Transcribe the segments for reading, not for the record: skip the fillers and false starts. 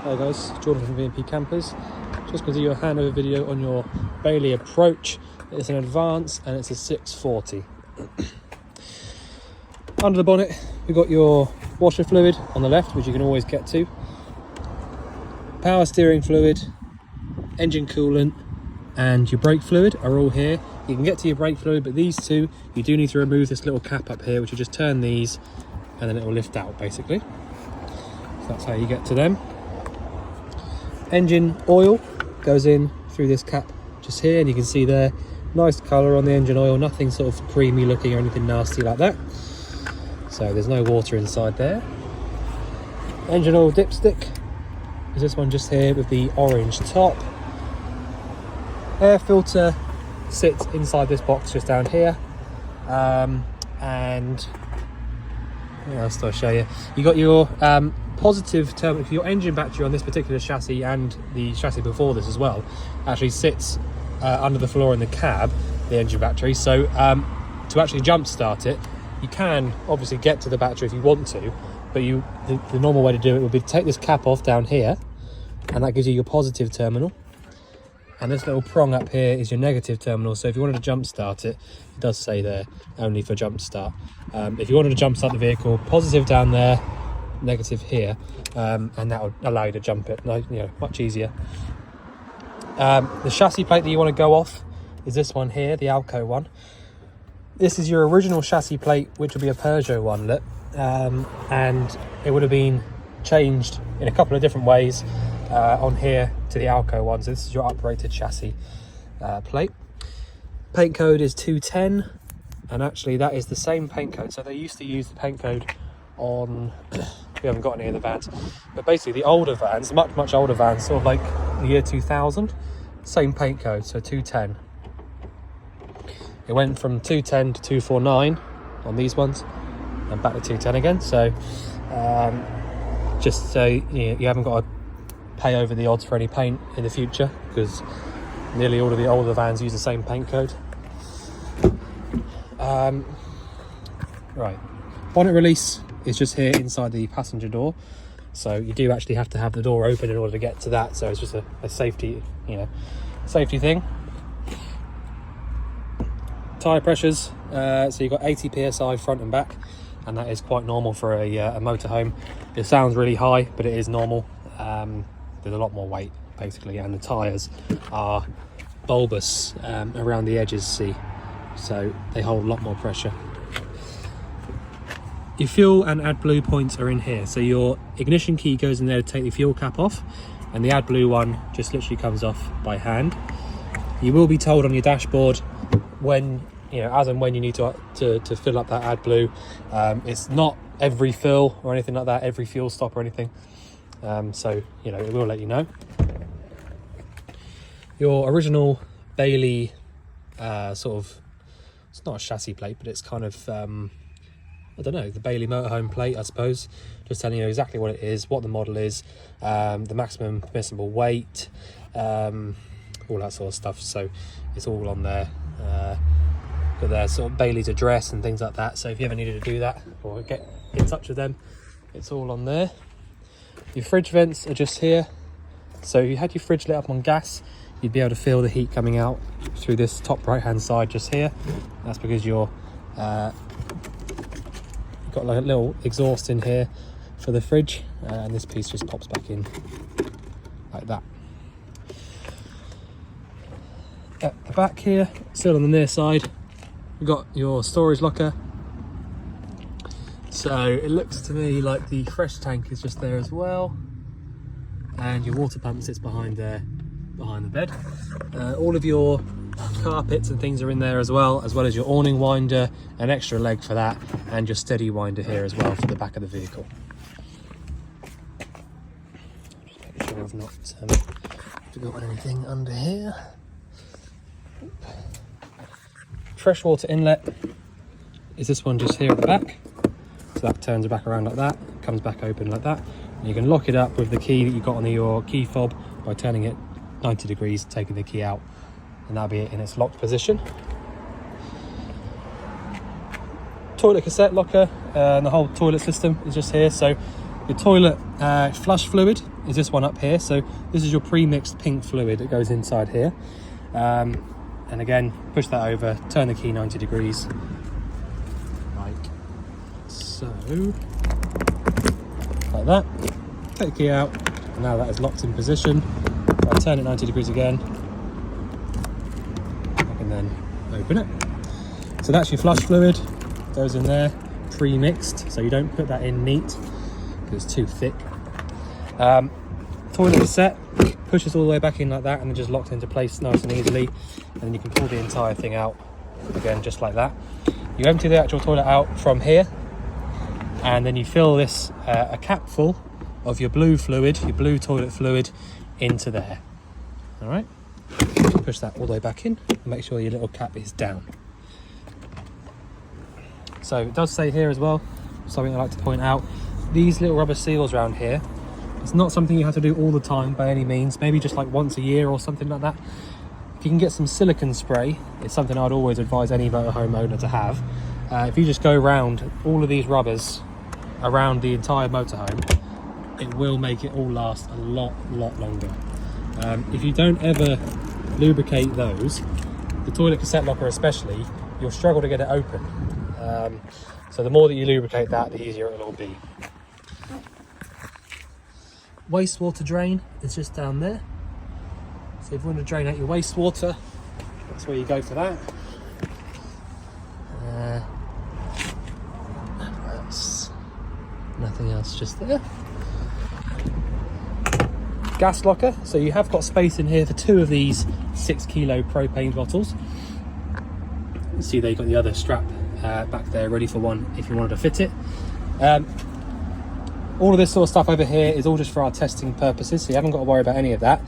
Hey guys, Jordan from VMP Campers. Just going to do you a handover video on your Bailey Approach. It's an Advance and it's a 640. Under the bonnet we've got your washer fluid on the left, which you can always get to, power steering fluid, engine coolant and your brake fluid are all here. You can get to your brake fluid, but these two you do need to remove this little cap up here, which you just turn these and then it will lift out basically. So that's how you get to them. Engine oil goes in through this cap just here, and you can see there, nice colour on the engine oil, nothing sort of creamy looking or anything nasty like that. So there's no water inside there. Engine oil dipstick is this one just here with the orange top. Air filter sits inside this box just down here. And what else do I show you? You got your positive terminal for your engine battery on this particular chassis, and the chassis before this as well actually sits under the floor in the cab, the engine battery. So to actually jump start it, you can obviously get to the battery if you want to, but the normal way to do it would be to take this cap off down here, and that gives you your positive terminal, and this little prong up here is your negative terminal. So if you wanted to jump start it, it does say there only for jump start. If you wanted to jump start the vehicle, positive down there, negative here, and that would allow you to jump it, much easier. The chassis plate that you want to go off is this one here, the Alco one. This is your original chassis plate, which would be a Peugeot one, and it would have been changed in a couple of different ways on here to the Alco one. So this is your uprated chassis plate. Paint code is 210, and actually that is the same paint code. So they used to use the paint code on, we haven't got any of the vans, but basically the older vans, much older vans, sort of like the year 2000, same paint code, so 210. It went from 210 to 249 on these ones, and back to 210 again. So just so you haven't got to pay over the odds for any paint in the future, because nearly all of the older vans use the same paint code. Right, bonnet release is just here inside the passenger door, so you do actually have to have the door open in order to get to that. So it's just a safety, safety thing. Tyre pressures, so you've got 80 psi front and back, and that is quite normal for a motorhome. It sounds really high, but it is normal. There's a lot more weight basically, and the tyres are bulbous around the edges, see, so they hold a lot more pressure. Your fuel and AdBlue points are in here, so your ignition key goes in there to take the fuel cap off, and the AdBlue one just literally comes off by hand. You will be told on your dashboard when, as and when you need to fill up that AdBlue. It's not every fill or anything like that, every fuel stop or anything. So it will let you know. Your original Bailey it's not a chassis plate, but it's kind of I don't know, the Bailey motorhome plate, I suppose, just telling you exactly what it is, what the model is, the maximum permissible weight, all that sort of stuff. So it's all on there. Got their sort of Bailey's address and things like that. So if you ever needed to do that or get in touch with them, it's all on there. Your fridge vents are just here. So if you had your fridge lit up on gas, you'd be able to feel the heat coming out through this top right hand side just here. That's because you've got like a little exhaust in here for the fridge, and this piece just pops back in like that. At the back here, still on the near side, we've got your storage locker. So it looks to me like the fresh tank is just there as well, and your water pump sits behind there, behind the bed. All of your carpets and things are in there as well as your awning winder, an extra leg for that, and your steady winder here as well for the back of the vehicle. Just making sure I've not forgotten anything under here. Freshwater inlet is this one just here at the back. So that turns back around like that, comes back open like that, and you can lock it up with the key that you got on your key fob by turning it 90 degrees, taking the key out, and that'll be it in its locked position. Toilet cassette locker, and the whole toilet system is just here. So your toilet flush fluid is this one up here. So this is your pre-mixed pink fluid that goes inside here. And again, push that over, turn the key 90 degrees, like so, like that. Take the key out, and now that is locked in position. I'll turn it 90 degrees again, I can then open it. So that's your flush fluid, goes in there, pre-mixed, so you don't put that in neat, because it's too thick. Toilet is set, pushes all the way back in like that, and then just locked into place nice and easily. And then you can pull the entire thing out, again, just like that. You empty the actual toilet out from here, and then you fill this, a cap full of your blue fluid, your blue toilet fluid, into there. All right, push that all the way back in, and make sure your little cap is down. So it does say here as well, something I like to point out, these little rubber seals around here, it's not something you have to do all the time by any means, maybe just like once a year or something like that. If you can get some silicone spray, it's something I'd always advise any motorhome owner to have. If you just go around all of these rubbers around the entire motorhome, it will make it all last a lot longer. If you don't ever lubricate those, the toilet cassette locker especially, you'll struggle to get it open. So the more that you lubricate that, the easier it'll all be. Wastewater drain is just down there. So if you want to drain out your wastewater, that's where you go for that. Nothing else just there. Gas locker, so you have got space in here for 2 of these 6 kilo propane bottles. You see there you've got the other strap back there ready for one if you wanted to fit it. All of this sort of stuff over here is all just for our testing purposes, so you haven't got to worry about any of that.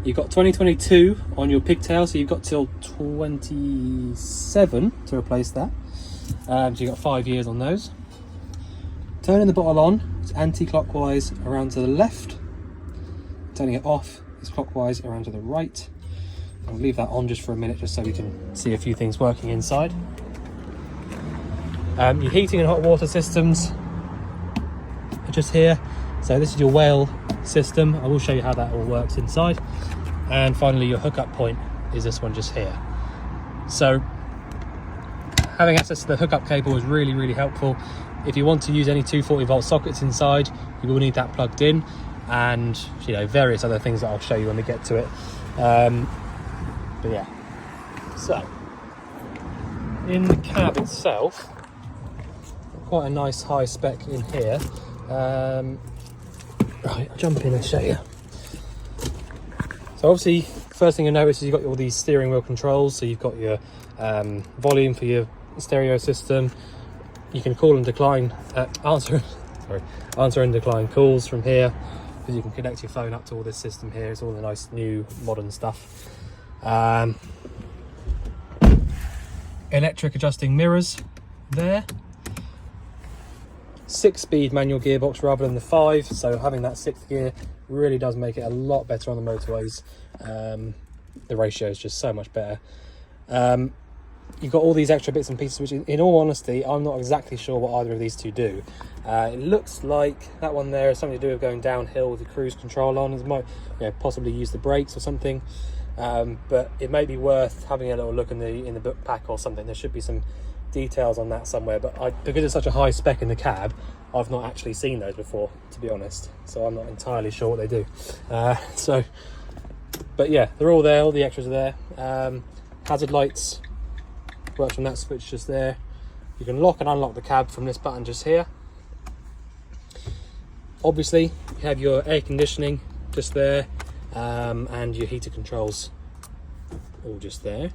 You've got 2022 on your pigtail, so you've got till 27 to replace that. So you've got 5 years on those. Turning the bottle on, it's anti-clockwise around to the left. Turning it off, it's clockwise around to the right. I'll leave that on just for a minute, just so we can see a few things working inside. Your heating and hot water systems are just here. So this is your whale system. I will show you how that all works inside. And finally, your hookup point is this one just here. So having access to the hookup cable is really helpful. If you want to use any 240 volt sockets inside, you will need that plugged in, and various other things that I'll show you when we get to it. But yeah, so in the cab itself, quite a nice high spec in here. Right, I'll jump in and show you. So obviously, first thing you notice is you've got all these steering wheel controls. So you've got your volume for your stereo system. You can call and decline, answer and decline calls from here, because you can connect your phone up to all this system here. It's all the nice new modern stuff. Electric adjusting mirrors there. 6-speed manual gearbox rather than the 5, so having that 6th gear really does make it a lot better on the motorways. The ratio is just so much better. You've got all these extra bits and pieces, which in all honesty, I'm not exactly sure what either of these two do. It looks like that one there is something to do with going downhill with the cruise control on. It might possibly use the brakes or something, but it may be worth having a little look in the book pack or something. There should be some details on that somewhere, but because it's such a high spec in the cab, I've not actually seen those before, to be honest, so I'm not entirely sure what they do. But yeah, they're all there, all the extras are there. Hazard lights works from that switch just there. You can lock and unlock the cab from this button just here. Obviously you have your air conditioning just there, and your heater controls all just there.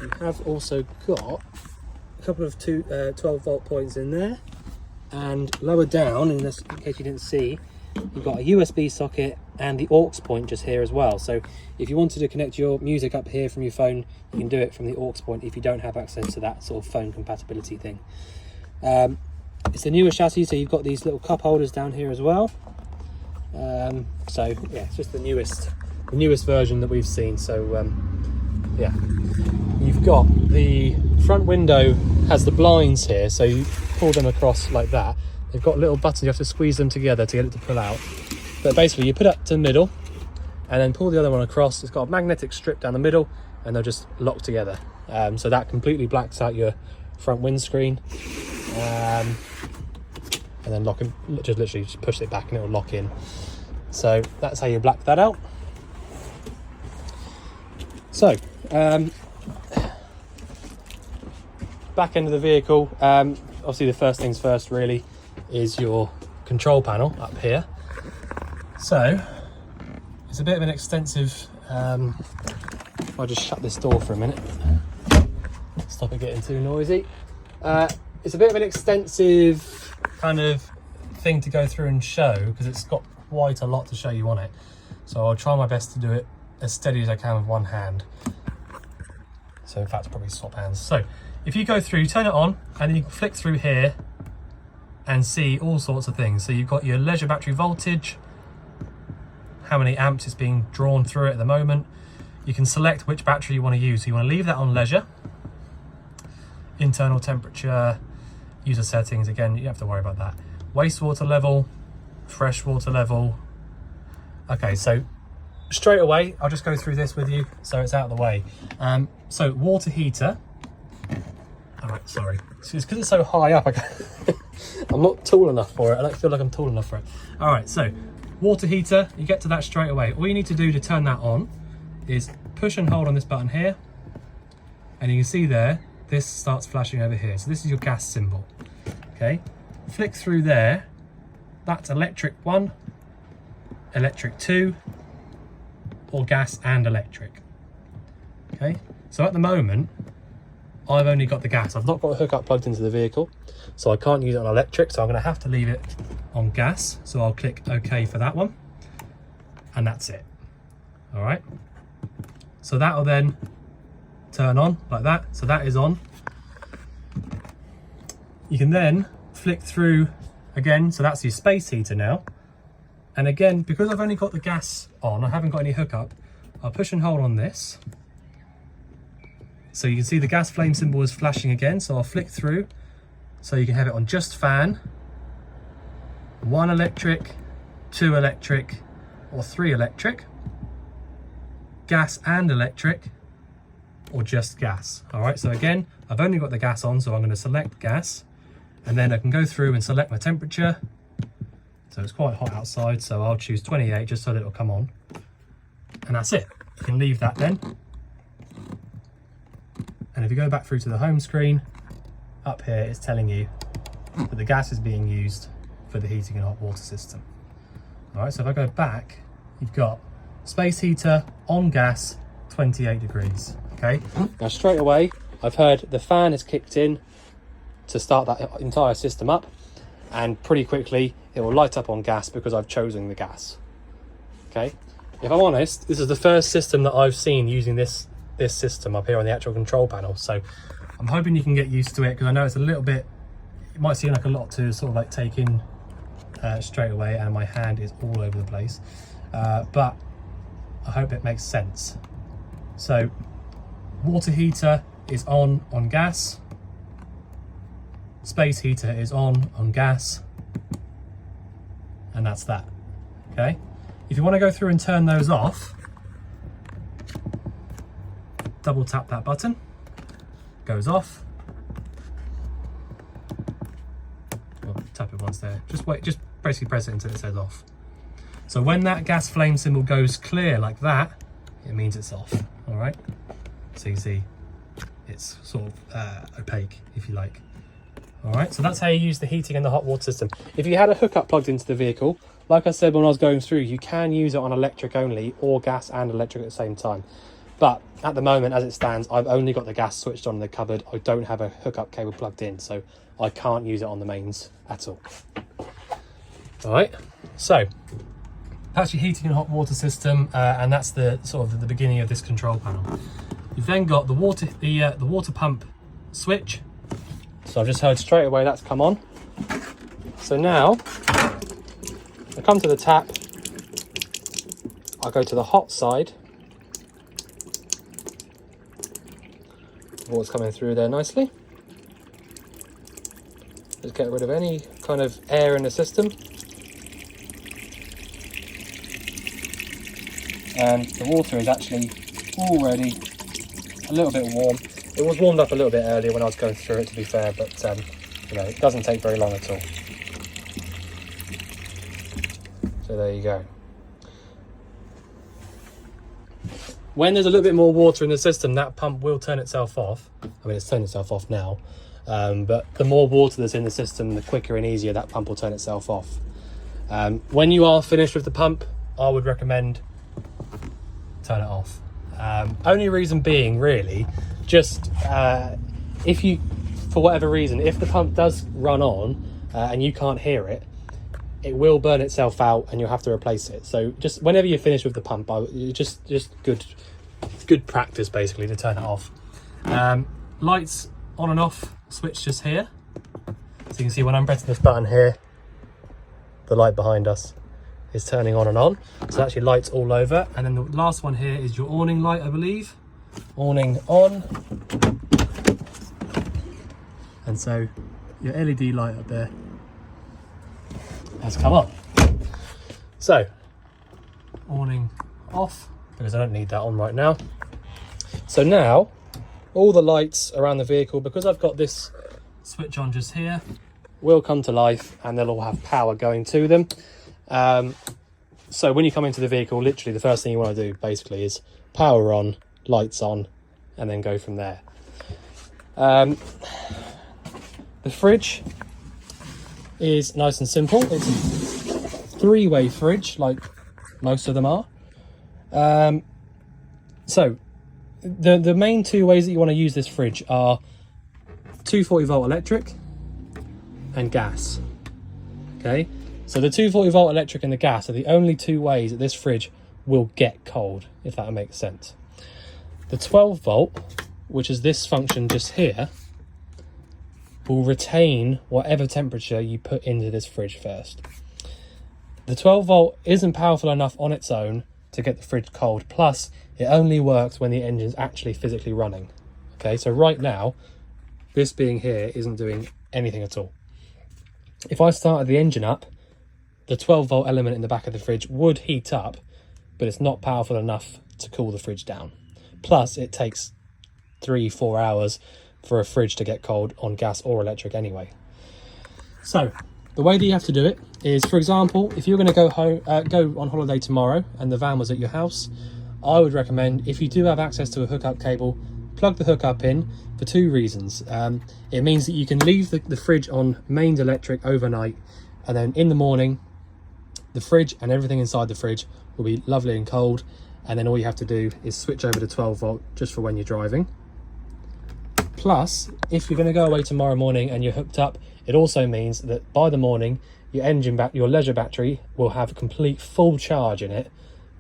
You have also got a couple of 12 volt points in there, and lower down, in case you didn't see, you've got a USB socket and the aux point just here as well. So if you wanted to connect your music up here from your phone, you can do it from the aux point if you don't have access to that sort of phone compatibility thing. It's a newer chassis, so you've got these little cup holders down here as well. So yeah, it's just the newest version that we've seen. So yeah, you've got the front window has the blinds here, so you pull them across like that. They've got little buttons, you have to squeeze them together to get it to pull out. But basically you put it up to the middle and then pull the other one across. It's got a magnetic strip down the middle and they'll just lock together. So that completely blacks out your front windscreen. And then literally just push it back and it'll lock in. So that's how you black that out. So back end of the vehicle, obviously the first things first really is your control panel up here. So it's a bit of an extensive, I'll just shut this door for a minute, stop it getting too noisy. It's a bit of an extensive kind of thing to go through and show because it's got quite a lot to show you on it. So I'll try my best to do it as steady as I can with one hand. So in fact, probably swap hands. So if you go through, turn it on, and then you can flick through here and see all sorts of things. So you've got your leisure battery voltage, how many amps is being drawn through it at the moment. You can select which battery you want to use. So you want to leave that on leisure. Internal temperature, user settings, again, you don't have to worry about that. Wastewater level, freshwater level. Okay, so straight away, I'll just go through this with you so it's out of the way. So water heater. All right, sorry. It's because it's so high up, I'm not tall enough for it. I don't feel like I'm tall enough for it. All right, so water heater, you get to that straight away. All you need to do to turn that on is push and hold on this button here. And you can see there, this starts flashing over here. So this is your gas symbol, okay? Flick through there, that's electric 1, electric 2, or gas and electric, okay? So at the moment, I've only got the gas. I've not got a hookup plugged into the vehicle, so I can't use it on electric, so I'm gonna have to leave it on gas. So I'll click OK for that one, and that's it, all right? So that'll then turn on like that. So that is on. You can then flick through again. So that's your space heater now. And again, because I've only got the gas on, I haven't got any hookup, I'll push and hold on this. So you can see the gas flame symbol is flashing again. So I'll flick through. So you can have it on just fan, 1 electric, 2 electric, or 3 electric, gas and electric, or just gas. All right, so again, I've only got the gas on, so I'm going to select gas, and then I can go through and select my temperature. So it's quite hot outside, so I'll choose 28 just so that it'll come on, and that's it. You can leave that then. And if you go back through to the home screen, up here it's telling you that the gas is being used for the heating and hot water system. All right, so if I go back, you've got space heater on gas, 28 degrees. Okay, now straight away, I've heard the fan has kicked in to start that entire system up, and pretty quickly it will light up on gas because I've chosen the gas. Okay, if I'm honest, this is the first system that I've seen using this system up here on the actual control panel. So I'm hoping you can get used to it, because I know it's a little bit, it might seem like a lot to sort of like take in straight away, and my hand is all over the place. But I hope it makes sense. So water heater is on gas, space heater is on gas, and that's that. Okay, if you want to go through and turn those off, double tap that button, goes off. Well, tap it once there, just wait, just basically press it until it says off. So when that gas flame symbol goes clear like that, it means it's off. All right, so you see it's sort of opaque, if you like. All right, so that's how you use the heating and the hot water system. If you had a hookup plugged into the vehicle, like I said when I was going through, you can use it on electric only or gas and electric at the same time. But at the moment, as it stands, I've only got the gas switched on in the cupboard. I don't have a hookup cable plugged in, so I can't use it on the mains at all. All right, so that's your heating and hot water system, and that's the sort of the beginning of this control panel. You've then got the water pump switch. So I've just heard straight away that's come on. So now I come to the tap, I go to the hot side. Water's coming through there nicely. Just get rid of any kind of air in the system. and the water is actually already a little bit warm. It was warmed up a little bit earlier when I was going through it, to be fair, but you know, it doesn't take very long at all. So there you go. When there's a little bit more water in the system, that pump will turn itself off. I mean, it's turned itself off now, but the more water that's in the system, the quicker and easier that pump will turn itself off. When you are finished with the pump, I would recommend turn it off. Only reason being, really, just if you, for whatever reason, if the pump does run on and you can't hear it, it will burn itself out and you'll have to replace it. So just whenever you're finished with the pump, just good practice basically to turn it off. Lights on and off switch just here. So you can see when I'm pressing this button here, the light behind us is turning on and on. So actually lights all over. And then the last one here is your awning light, I believe. Awning on. And so your LED light up there has come on. So awning off, because I don't need that on right now. So now all the lights around the vehicle, because I've got this switch on just here, will come to life and they'll all have power going to them. So when you come into the vehicle, literally the first thing you want to do basically is power on, lights on, and then go from there. The fridge is nice and simple. It's a three-way fridge like most of them are. So the main two ways that you want to use this fridge are 240 volt electric and gas. Okay, so the 240 volt electric and the gas are the only two ways that this fridge will get cold, if that makes sense. The 12 volt, which is this function just here, will retain whatever temperature you put into this fridge first. The 12 volt isn't powerful enough on its own to get the fridge cold, plus it only works when the engine's actually physically running. Okay, so right now, this being here isn't doing anything at all. If I started the engine up, the 12 volt element in the back of the fridge would heat up, but it's not powerful enough to cool the fridge down. Plus, it takes 3-4 hours for a fridge to get cold on gas or electric anyway. So the way that you have to do it is, for example, if you're going to go on holiday tomorrow and the van was at your house, I would recommend, if you do have access to a hookup cable, plug the hookup in for two reasons. It means that you can leave the fridge on mains electric overnight, and then in the morning the fridge and everything inside the fridge will be lovely and cold, and then all you have to do is switch over to 12 volt just for when you're driving. Plus, if you're going to go away tomorrow morning and you're hooked up, it also means that by the morning your leisure battery will have a complete full charge in it,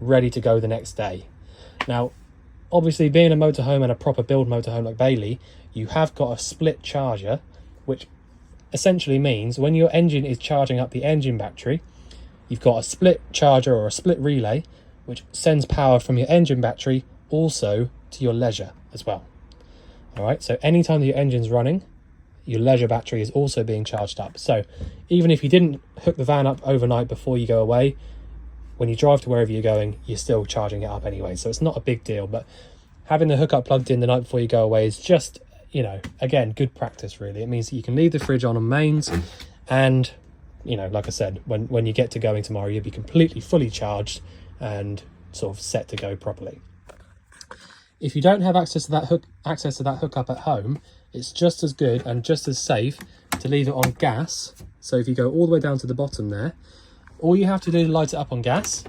ready to go the next day. Now, obviously, being a motorhome and a proper build motorhome like Bailey, you have got a split charger, which essentially means when your engine is charging up the engine battery, you've got a split charger or a split relay, which sends power from your engine battery also to your leisure as well. All right, so anytime that your engine's running, your leisure battery is also being charged up. So even if you didn't hook the van up overnight before you go away, when you drive to wherever you're going, you're still charging it up anyway. So it's not a big deal, but having the hookup plugged in the night before you go away is just, you know, again, good practice really. It means that you can leave the fridge on mains, and, you know, like I said, when you get to going tomorrow, you'll be completely fully charged and sort of set to go properly. If you don't have access to that hookup at home, it's just as good and just as safe to leave it on gas. So if you go all the way down to the bottom there, all you have to do to light it up on gas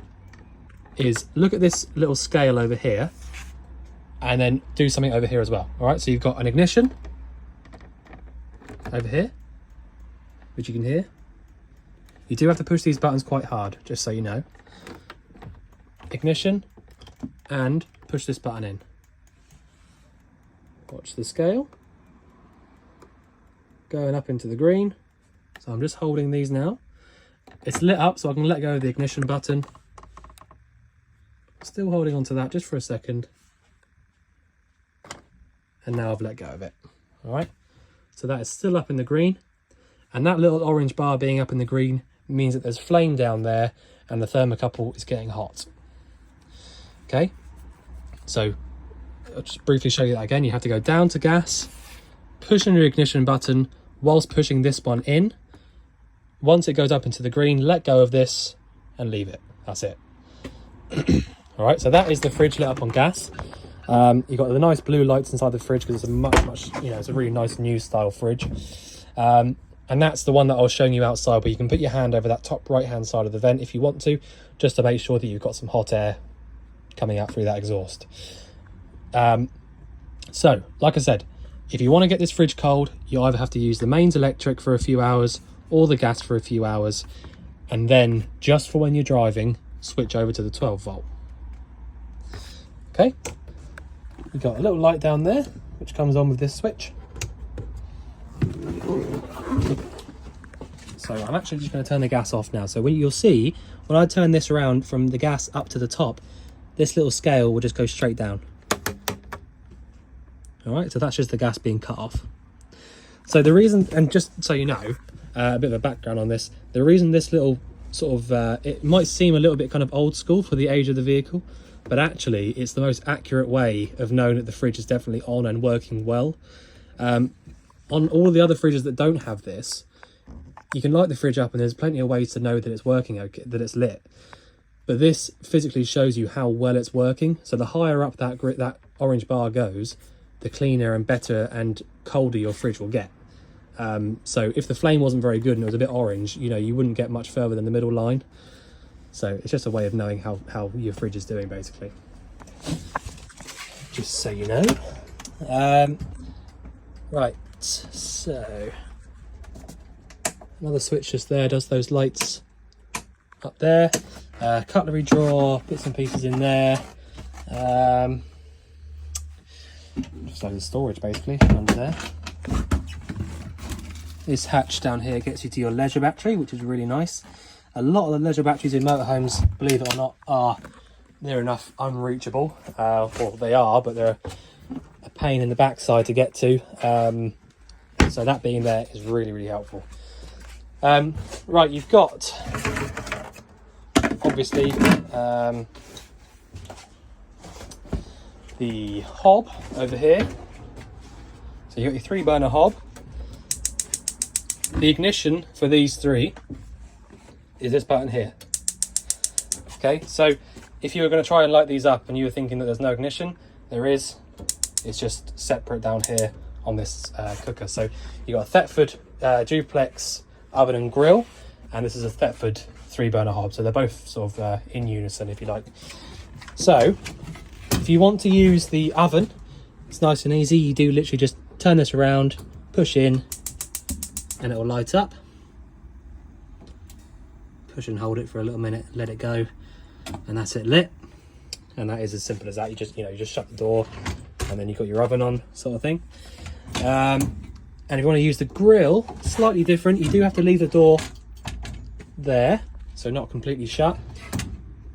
is look at this little scale over here and then do something over here as well. All right, so you've got an ignition over here, which you can hear. You do have to push these buttons quite hard, just so you know. Ignition, and push this button in. Watch the scale going up into the green. So I'm just holding these now. It's lit up, so I can let go of the ignition button. Still holding on to that just for a second. And now I've let go of it. All right, so that is still up in the green. And that little orange bar being up in the green means that there's flame down there and the thermocouple is getting hot. Okay, so I'll just briefly show you that again. You have to go down to gas, push on your ignition button whilst pushing this one in. Once it goes up into the green, let go of this and leave it. That's it. All right, so that is the fridge lit up on gas. You've got the nice blue lights inside the fridge because it's a much, it's a really nice new style fridge. And that's the one that I was showing you outside, where you can put your hand over that top right hand side of the vent if you want to, just to make sure that you've got some hot air coming out through that exhaust. So like I said, if you want to get this fridge cold, you either have to use the mains electric for a few hours or the gas for a few hours, and then just for when you're driving, switch over to the 12 volt. Okay, we've got a little light down there which comes on with this switch. So I'm actually just going to turn the gas off now. So you'll see when I turn this around from the gas up to the top, this little scale will just go straight down. All right, so that's just the gas being cut off. So the reason, and just so you know, a bit of a background on this, the reason this little sort of, it might seem a little bit kind of old school for the age of the vehicle, but actually it's the most accurate way of knowing that the fridge is definitely on and working well. On all of the other fridges that don't have this, you can light the fridge up and there's plenty of ways to know that it's working, okay, that it's lit. But this physically shows you how well it's working. So the higher up that orange bar goes, the cleaner and better and colder your fridge will get. So if the flame wasn't very good and it was a bit orange, you wouldn't get much further than the middle line. So it's just a way of knowing how your fridge is doing, basically. Just so you know. Right, so another switch just there does those lights up there. Cutlery drawer, bits and pieces in there. Just like the storage basically under there. This hatch down here gets you to your leisure battery, which is really nice. A lot of the leisure batteries in motorhomes, believe it or not, are near enough unreachable. Well, they are, but they're a pain in the backside to get to. So that being there is really, really helpful. Right, you've got obviously the hob over here. So you've got your 3-burner hob. The ignition for these three is this button here. Okay, so if you were going to try and light these up and you were thinking that there's no ignition, there is. It's just separate down here on this cooker. So you've got a Thetford duplex oven and grill, and this is a Thetford 3-burner hob. So they're both sort of in unison, if you like. So if you want to use the oven, it's nice and easy. You do literally just turn this around, push in, and it will light up. Push and hold it for a little minute, let it go, and that's it lit. And that is as simple as that. You just shut the door, and then you've got your oven on, sort of thing. And if you want to use the grill, slightly different. You do have to leave the door there, so not completely shut,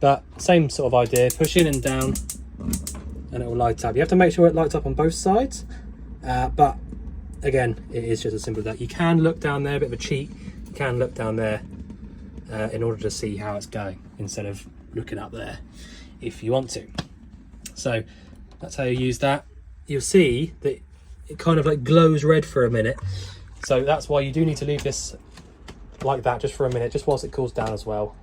but same sort of idea. Push in and down, and it will light up. You have to make sure it lights up on both sides, but again, it is just as simple as that. You can look down there, a bit of a cheat. You can look down there in order to see how it's going, instead of looking up there if you want to. So that's how you use that. You'll see that it kind of like glows red for a minute. So that's why you do need to leave this like that just for a minute, just whilst it cools down as well.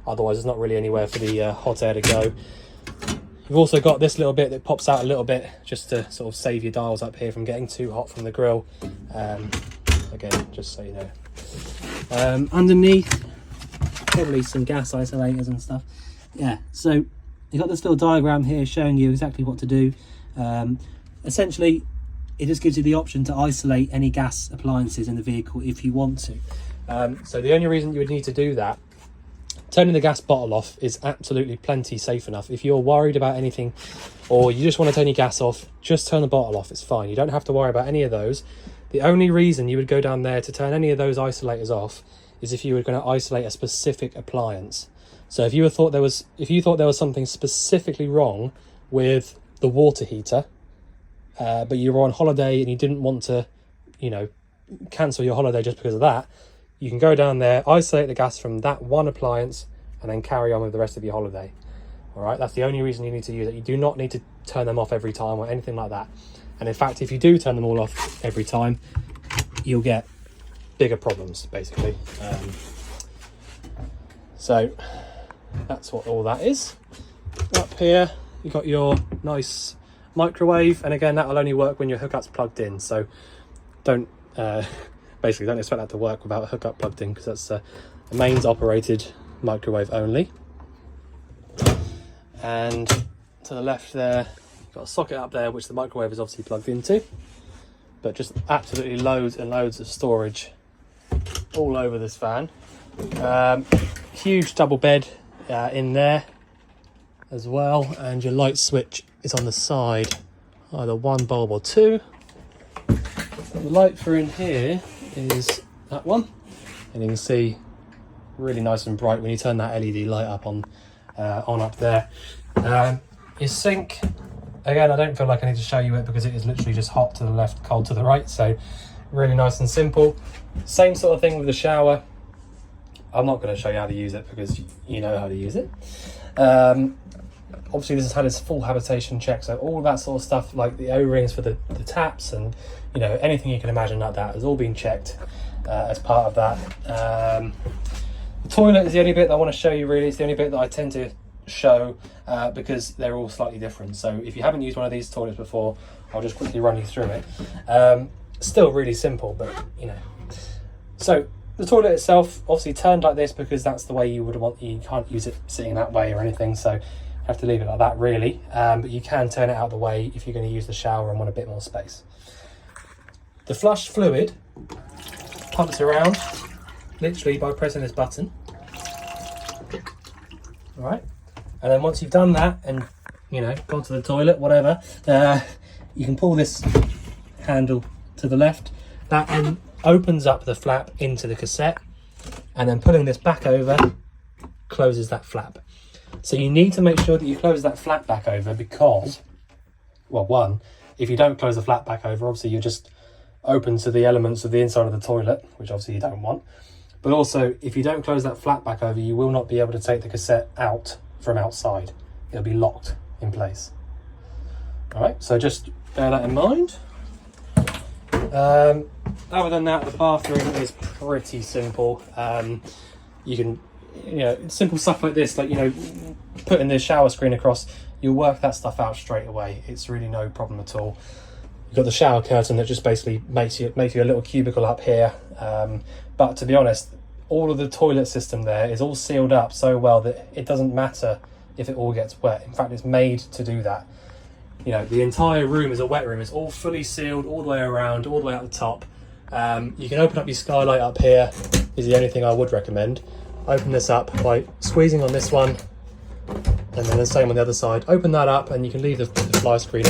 Otherwise there's not really anywhere for the hot air to go. You've also got this little bit that pops out a little bit just to sort of save your dials up here from getting too hot from the grill. Again, just so you know. Underneath, probably some gas isolators and stuff. Yeah, so you've got this little diagram here showing you exactly what to do. Essentially, it just gives you the option to isolate any gas appliances in the vehicle if you want to. So the only reason you would need to do that, turning the gas bottle off is absolutely plenty safe enough. If you're worried about anything, or you just want to turn your gas off, just turn the bottle off, it's fine. You don't have to worry about any of those. The only reason you would go down there to turn any of those isolators off is if you were going to isolate a specific appliance. So if you thought there was something specifically wrong with the water heater, but you were on holiday and you didn't want to, cancel your holiday just because of that, you can go down there, isolate the gas from that one appliance, and then carry on with the rest of your holiday. All right, that's the only reason you need to use it. You do not need to turn them off every time or anything like that. And in fact, if you do turn them all off every time, you'll get bigger problems, basically. So that's what all that is. Up here, you've got your nice microwave, and again, that will only work when your hookup's plugged in. So don't basically don't expect that to work without a hookup plugged in, because that's a mains operated microwave only. And to the left there, you've got a socket up there which the microwave is obviously plugged into, but just absolutely loads and loads of storage all over this van. Huge double bed in there as well, and your light switch is on the side, either one bulb or two. The light for in here is that one, and you can see really nice and bright when you turn that LED light up on up there. Your sink, again, I don't feel like I need to show you it because it is literally just hot to the left, cold to the right, so really nice and simple. Same sort of thing with the shower. I'm not going to show you how to use it because you know how to use it. Obviously this has had its full habitation check, so all that sort of stuff, like the O-rings for the taps and anything you can imagine like that, has all been checked as part of that. The toilet is the only bit that I want to show you, really. It's the only bit that I tend to show because they're all slightly different. So if you haven't used one of these toilets before, I'll just quickly run you through it. Still really simple, but So the toilet itself, obviously turned like this because that's the way you would want. You can't use it sitting that way or anything, so you have to leave it like that, really. But you can turn it out the way if you're going to use the shower and want a bit more space. The flush fluid pumps around literally by pressing this button. All right, and then once you've done that and gone to the toilet, whatever, you can pull this handle to the left. That then opens up the flap into the cassette, and then pulling this back over closes that flap. So you need to make sure that you close that flap back over because, well, one, if you don't close the flap back over, obviously you're just open to the elements of the inside of the toilet, which obviously you don't want. But also, if you don't close that flap back over, you will not be able to take the cassette out from outside. It'll be locked in place. All right, so just bear that in mind. Other than that, the bathroom is pretty simple. You can, simple stuff like this, like, putting the shower screen across, you'll work that stuff out straight away. It's really no problem at all. You've got the shower curtain that just basically makes you a little cubicle up here. But to be honest, all of the toilet system there is all sealed up so well that it doesn't matter if it all gets wet. In fact, it's made to do that. The entire room is a wet room. It's all fully sealed all the way around, all the way up the top. You can open up your skylight up here, is the only thing I would recommend. Open this up by squeezing on this one, and then the same on the other side. Open that up and you can leave the fly screen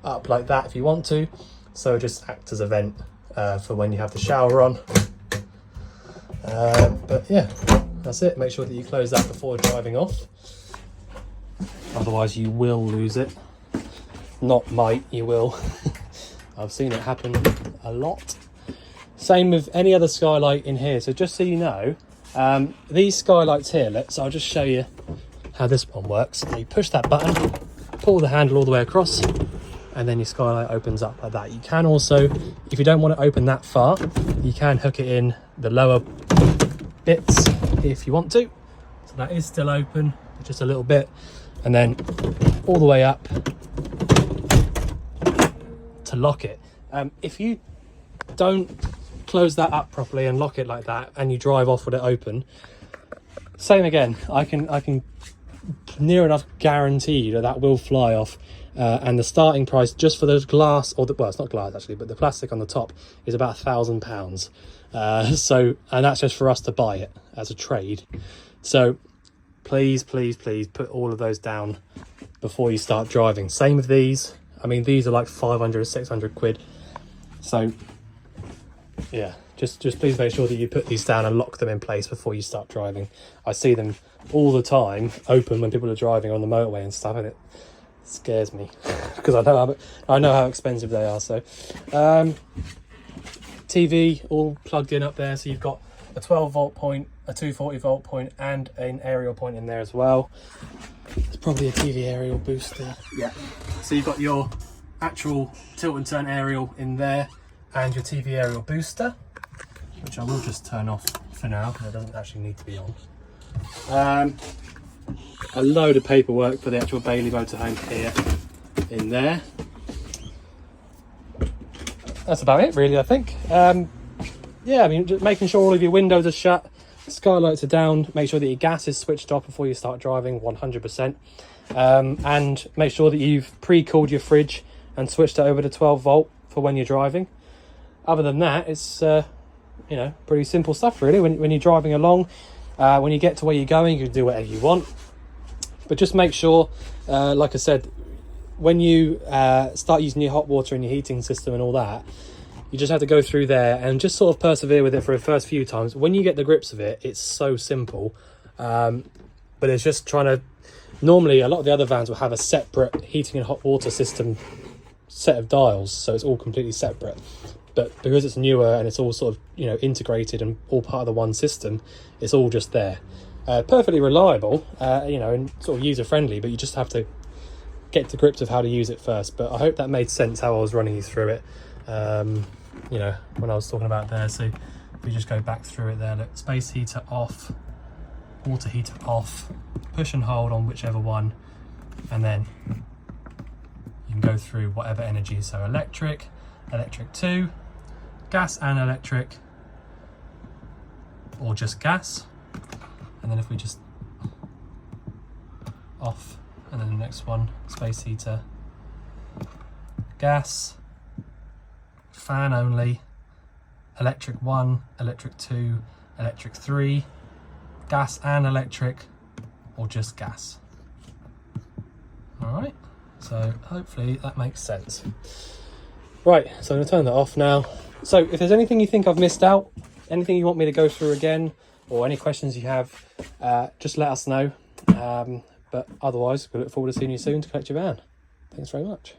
up like that if you want to. So it just acts as a vent for when you have the shower on. But yeah, that's it. Make sure that you close that before driving off. Otherwise you will lose it. Not might, you will. I've seen it happen a lot. Same with any other skylight in here. So just so you know, these skylights here, I'll just show you how this one works. You push that button, pull the handle all the way across, and then your skylight opens up like that. You can also, if you don't want to open that far, you can hook it in the lower bits if you want to. So that is still open, just a little bit, and then all the way up to lock it. If you don't close that up properly and lock it like that, and you drive off with it open, same again. I can near enough guarantee that will fly off. And the starting price just for the glass, well, it's not glass actually, but the plastic on the top is about £1,000. So, and that's just for us to buy it as a trade. So please put all of those down before you start driving. Same with these. I mean, these are like 500, 600 quid. So yeah, just please make sure that you put these down and lock them in place before you start driving. I see them all the time open when people are driving on the motorway and stuff, and it scares me because I know how expensive they are. So TV all plugged in up there, so you've got a 12 volt point a 240 volt point and an aerial point in there as well. It's probably a TV aerial booster. Yeah. So you've got your actual tilt and turn aerial in there and your TV aerial booster, which I will just turn off for now because it doesn't actually need to be on. A load of paperwork for the actual Bailey motorhome here in there. That's about it really, I think. Yeah, I mean, just making sure all of your windows are shut, skylights are down, make sure that your gas is switched off before you start driving 100%, and make sure that you've pre-cooled your fridge and switched it over to 12 volt for when you're driving. Other than that, it's you know, pretty simple stuff really. When you're driving along, when you get to where you're going, you can do whatever you want, but just make sure, like I said, when you start using your hot water and your heating system and all that, you just have to go through there and just sort of persevere with it for the first few times. When you get the grips of it, it's so simple, but it's just trying to, normally a lot of the other vans will have a separate heating and hot water system set of dials, so it's all completely separate. But because it's newer and it's all sort of, you know, integrated and all part of the one system, it's all just there. Perfectly reliable, you know, and sort of user friendly, but you just have to get to grips of how to use it first. But I hope that made sense how I was running you through it, you know, when I was talking about there. So if we just go back through it there, look, space heater off, water heater off, push and hold on whichever one, and then you can go through whatever energy. So electric, electric 2, gas and electric, or just gas. And then if we just off, and then the next one, space heater, gas, fan only, electric 1, electric 2, electric 3, gas and electric, or just gas. All right, so hopefully that makes sense. Right, so I'm gonna turn that off now. So if there's anything you think I've missed out, anything you want me to go through again, or any questions you have, just let us know. But otherwise, we look forward to seeing you soon to collect your van. Thanks very much.